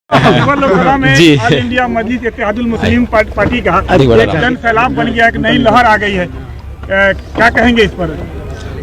लोकसभा में जी। All India मजलिस Ittehadul Muslim party का बड़ा एक जन सैलाब बन गया, एक नई लहर आ गई है, क्या कहेंगे इस पर?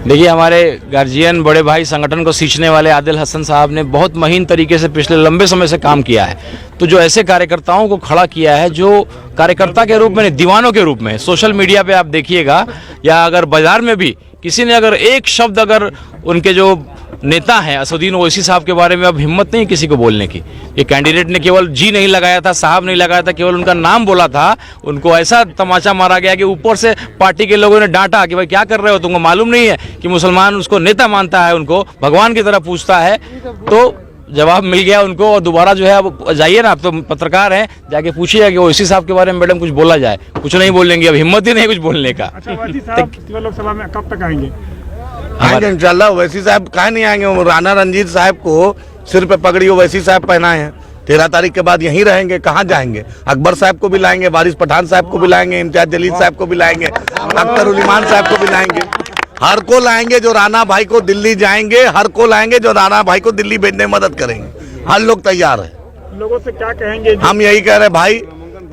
देखिए, हमारे गार्जियन बड़े भाई संगठन को सींचने वाले आदिल हसन साहब ने बहुत महीन तरीके से पिछले लंबे समय से काम किया है। तो जो ऐसे कार्यकर्ताओं को खड़ा किया है, जो कार्यकर्ता के रूप में, दीवानों के रूप में, सोशल मीडिया पे आप देखिएगा या अगर बाजार में भी किसी ने अगर एक शब्द अगर उनके जो नेता हैं असदुद्दीन ओवैसी साहब के बारे में अब हिम्मत नहीं किसी को बोलने की। ये कैंडिडेट ने केवल जी नहीं लगाया था, साहब नहीं लगाया था, केवल उनका नाम बोला था, उनको ऐसा तमाचा मारा गया कि ऊपर से पार्टी के लोगों ने डांटा कि भाई क्या कर रहे हो, तुमको मालूम नहीं है कि मुसलमान उसको नेता मानता है, उनको भगवान की तरह पूछता है। तो जवाब मिल गया उनको और दोबारा जो है अब जाइए ना, आप तो पत्रकार हैं, जाके पूछिए कि ओवैसी साहब के बारे में मैडम कुछ बोला जाए, कुछ नहीं बोलेंगे, अब हिम्मत ही नहीं कुछ बोलने का। अच्छा, ओवैसी साहब लोकसभा में कब तक आएंगे? आएंगे इंशाल्लाह। ओवैसी साहब काहे नहीं आएंगे? राणा रंजीत साहब को सिर पे पगड़ी ओवैसी साहब पहनाए हैं। 13 तारीख के बाद यहीं रहेंगे, कहाँ जाएंगे? अकबर साहब को भी लाएंगे, वारिस पठान साहब को भी लाएंगे, इम्तियाज जलील साहब को भी लाएंगे, अख्तर उल ईमान साहब को भी लाएंगे। हर को लाएंगे जो राणा भाई को दिल्ली जाएंगे, हर को लाएंगे जो राणा भाई को दिल्ली भेजने में मदद करेंगे। हर लोग तैयार है। लोगों से क्या कहेंगे? हम यही कह रहे भाई,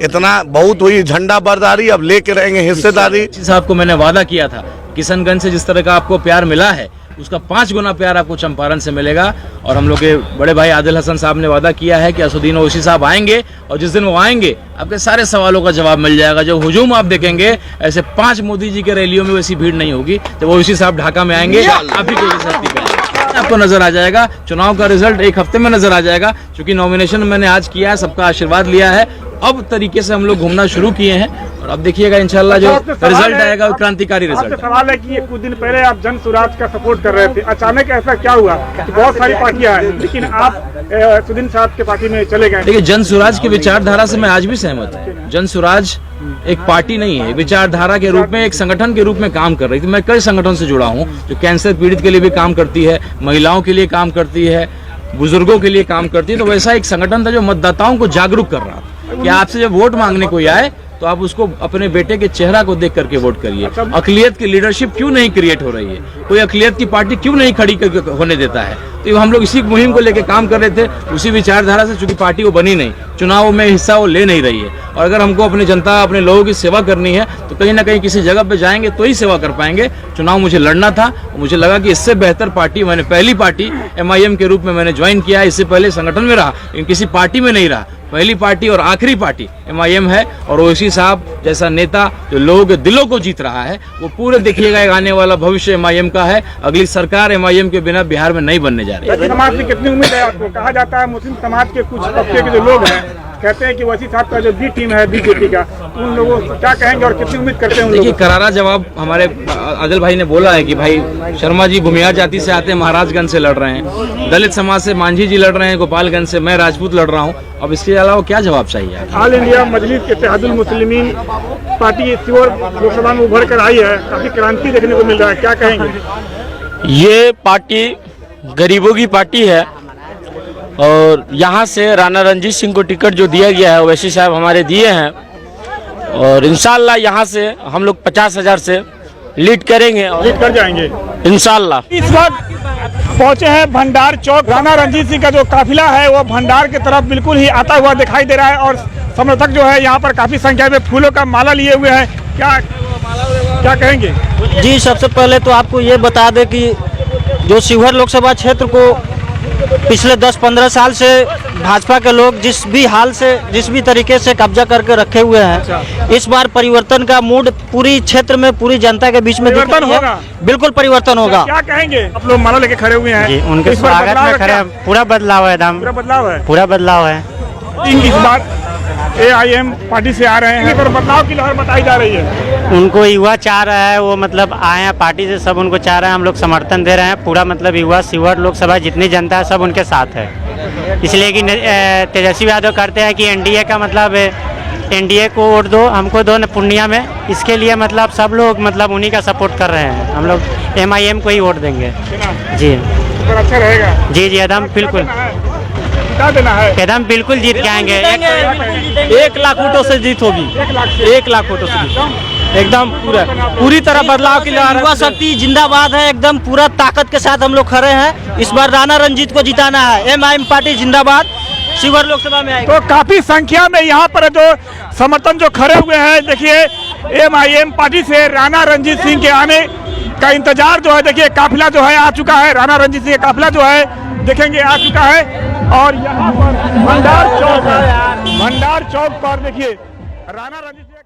इतना बहुत हुई झंडा बरदारी, अब लेके रहेंगे हिस्सेदारी। साहब को मैंने वादा किया था, किशनगंज से जिस तरह का आपको प्यार मिला है उसका 5 गुना प्यार आपको चंपारण से मिलेगा। और हम लोग के बड़े भाई आदिल हसन साहब ने वादा किया है कि असदुद्दीन ओवैसी साहब आएंगे और जिस दिन वो आएंगे आपके सारे सवालों का जवाब मिल जाएगा। जो हुजूम आप देखेंगे, ऐसे 5 मोदी जी के रैलियों में वैसी भीड़ नहीं होगी। जब ओवैसी साहब ढाका में आएंगे आप ही को आपको नजर आ जाएगा। चुनाव का रिजल्ट 1 हफ्ते में नजर आ जाएगा, क्योंकि नॉमिनेशन मैंने आज किया है, सबका आशीर्वाद लिया है। अब तरीके से हम लोग घूमना शुरू किए हैं और अब देखिएगा इंशाल्लाह जो रिजल्ट आएगा वो क्रांतिकारी रिजल्ट। सवाल है कि कुछ दिन पहले आप जन स्वराज का सपोर्ट कर रहे थे, अचानक ऐसा क्या हुआ? बहुत सारी पार्टियां हैं, लेकिन आप असदुद्दीन साहब के पार्टी में चले गए। देखिए, जन स्वराज की विचारधारा से मैं आज भी सहमत हूँ। जन स्वराज एक पार्टी नहीं है, विचारधारा के रूप में, एक संगठन के रूप में काम कर रही थी। मैं कई संगठन से जुड़ा हूँ जो कैंसर पीड़ित के लिए भी काम करती है, महिलाओं के लिए काम करती है, बुजुर्गों के लिए काम करती है। तो वैसा एक संगठन था जो मतदाताओं को जागरूक कर रहा था कि आपसे जब वोट मांगने कोई आए तो आप उसको अपने बेटे के चेहरा को देख करके वोट करिए। अकलियत की लीडरशिप क्यों नहीं क्रिएट हो रही है, कोई अकलियत की पार्टी क्यों नहीं खड़ी होने देता है। तो हम लोग इसी मुहिम को लेकर काम कर रहे थे, उसी विचारधारा से। चूंकि पार्टी वो बनी नहीं, चुनाव में हिस्सा वो ले नहीं रही है, और अगर हमको अपनी जनता, अपने लोगों की सेवा करनी है तो कहीं ना कहीं किसी जगह पे जाएंगे तो ही सेवा कर पाएंगे। चुनाव मुझे लड़ना था, मुझे लगा कि इससे बेहतर पार्टी, मैंने पहली पार्टी MIM के रूप में मैंने ज्वाइन किया। इससे पहले संगठन में रहा लेकिन किसी पार्टी में नहीं रहा। पहली पार्टी और आखिरी पार्टी MIM है, और ओवैसी साहब जैसा नेता जो लोगों के दिलों को जीत रहा है, वो पूरे देखिएगा एक आने वाला भविष्य MIM का है। अगली सरकार MIM के बिना बिहार में नहीं बनने जा रही है। समाज से कितनी उम्मीद है आपको? कहा जाता है मुस्लिम समाज के कुछ तबके के जो लोग हैं कहते हैं कि ओवैसी साहब का जो बी टीम है बीजेपी का, उन लोगों को क्या कहेंगे और कितनी उम्मीद करते हैं? देखिए, करारा जवाब हमारे आदिल भाई ने बोला है कि भाई शर्मा जी भूमिया जाति से आते हैं, महाराजगंज से लड़ रहे हैं, दलित समाज से मांझी जी लड़ रहे हैं, गोपालगंज से मैं राजपूत लड़ रहा हूँ। अब इसके अलावा क्या जवाब चाहिए? ऑल इंडिया मजलिस इत्तेहादुल मुस्लिमीन पार्टी शिवहर लोकसभा में उभर कर आई है, काफी क्रांति देखने को मिल रहा है, क्या कहेंगे? ये पार्टी गरीबों की पार्टी है और यहाँ से राणा रंजीत सिंह को टिकट जो दिया गया है ओवैसी साहब हमारे दिए हैं, और इंशाल्लाह यहाँ से हम लोग 50,000 से लीड करेंगे और लीड कर जाएंगे इंशाल्लाह। इस वक्त पहुंचे हैं भंडार चौक। राणा रंजीत सिंह का जो काफिला है वो भंडार की तरफ बिल्कुल ही आता हुआ दिखाई दे रहा है, और समर्थक जो है यहाँ पर काफी संख्या में फूलों का माला लिए हुए हैं। क्या कहेंगे? जी, सबसे पहले तो आपको ये बता दें कि जो शिवहर लोकसभा क्षेत्र को पिछले 10-15 साल से भाजपा के लोग जिस भी हाल से, जिस भी तरीके से कब्जा करके रखे हुए हैं, इस बार परिवर्तन का मूड पूरी क्षेत्र में, पूरी जनता के बीच में परिवर्तन होगा। बिल्कुल परिवर्तन होगा। क्या कहेंगे? आप लोग माला लेके खड़े हुए हैं जी, उनके स्वागत में खड़े हैं। पूरा बदलाव है, एकदम पूरा बदलाव है। इस बार AIM पार्टी से आ रहे हैं, पर बदलाव की लहर बताई जा रही है। उनको युवा चाह रहा है, वो मतलब आए हैं पार्टी से, सब उनको चाह रहे हैं, हम लोग समर्थन दे रहे हैं। पूरा मतलब युवा शिवहर लोकसभा जितनी जनता है सब उनके साथ है। इसलिए कि तेजस्वी यादव करते हैं कि NDA का मतलब NDA को वोट दो, हमको दो पूर्णिया में। इसके लिए मतलब सब लोग मतलब उन्हीं का सपोर्ट कर रहे हैं। हम लोग MIM को ही वोट देंगे। जी, अच्छा रहेगा। जी एकदम बिल्कुल, देना है एकदम बिल्कुल जीत के आएंगे। 1 लाख वोटों से जीत होगी। 1 लाख वोटों से एकदम पूरी तरह बदलाव की लहर। युवा शक्ति जिंदाबाद है, एकदम पूरा ताकत के साथ हम लोग खड़े हैं। इस बार राणा रंजीत को जिताना है। MIM पार्टी जिंदाबाद, शिवहर लोकसभा में आएगा। तो काफी संख्या में यहाँ पर जो समर्थन जो खड़े हुए हैं, देखिए MIM पार्टी से राणा रणजीत सिंह के आने का इंतजार जो है, देखिए काफिला जो है आ चुका है। राणा रणजीत सिंह का काफिला जो है देखेंगे आ चुका है। और यहाँ पर भंडार चौक पर देखिए राणा रणजीत सिंह